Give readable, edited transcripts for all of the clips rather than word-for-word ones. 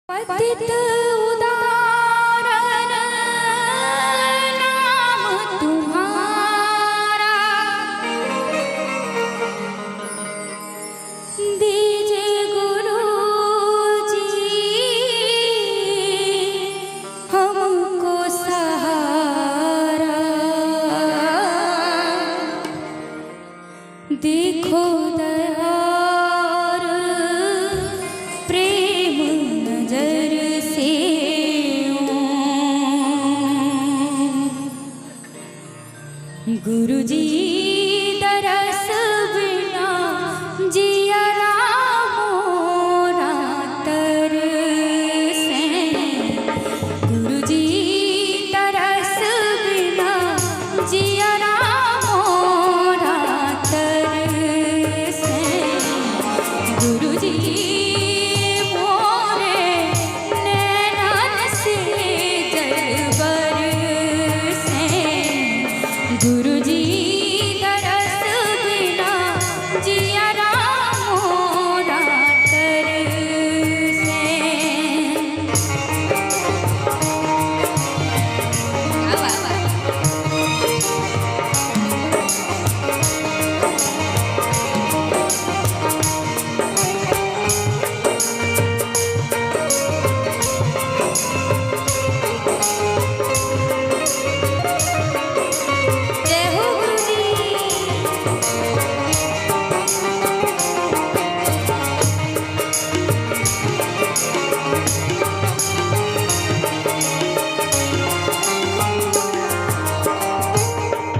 पतित उदाहरण नाम तुम्हारा, दीजे गुरुजी हमको सहारा। देखो गुरुजी दरस बिना जिया मोरा तरसे। गुरुजी दरस बिना जिया मोरा तरसे। गुरुजी मोरे नैनन से जल बरसे। गुरुजी दरस बिना जिया मोरा तरसे।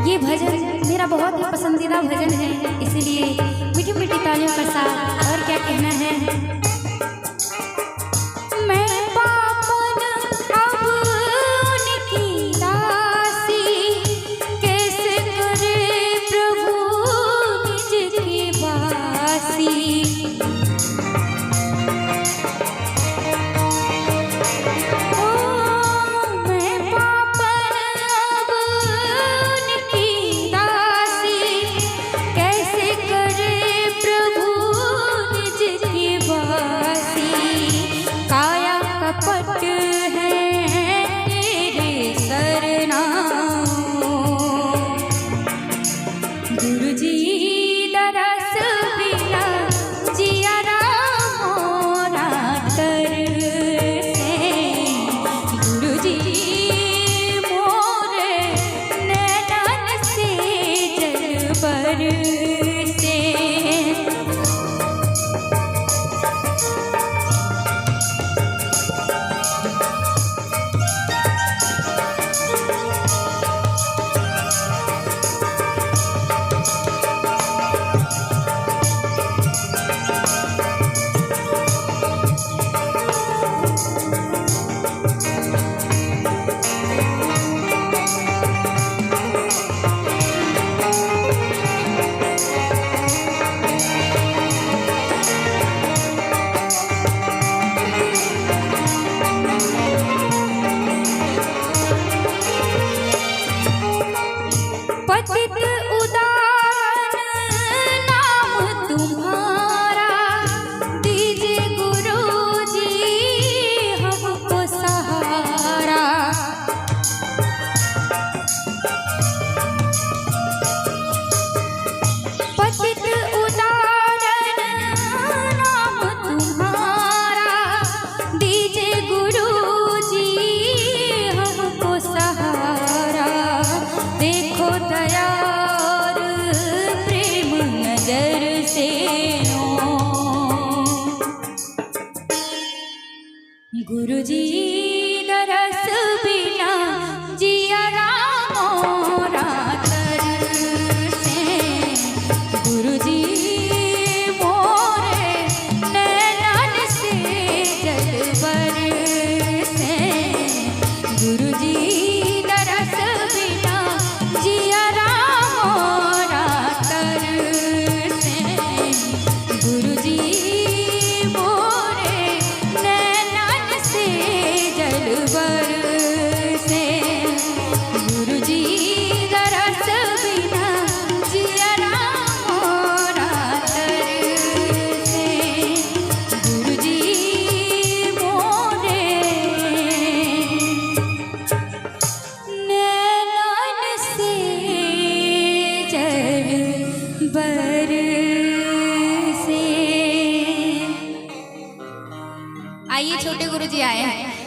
ये भजन मेरा बहुत ही पसंदीदा भजन है, इसलिए मीठी मीठी तालियों के साथ और क्या कहना है। मैं पापन अब उनकी दासी, कैसे करे प्रभु निज की बासी। कपट है तेरे सरनाम, गुरुजी दरस बिना जिया मोरा तरसे। गुरुजी मोरे नैनन से जल बरसे। पतित उदाहरण नाम तुम्हारा, दीजे गुरुजी हमको सहारा। पतित उदाहरण नाम तुम्हारा, दीजे गुरुजी हमको सहारा। देखो दयार प्रेम नजर से गुरुजी दरस बिना जिया मोरा तरसे। गुरुजी मोरे नैनन से जल बरसे। गुरुजी दरस बिना जिया मोरा तरसे। गुरुजी मोरे नैनन से जल बरसे। गुरुजी दरस बिना जिया मोरा तरसे। गुरुजी मोरे आइए छोटे गुरुजी आए हैं।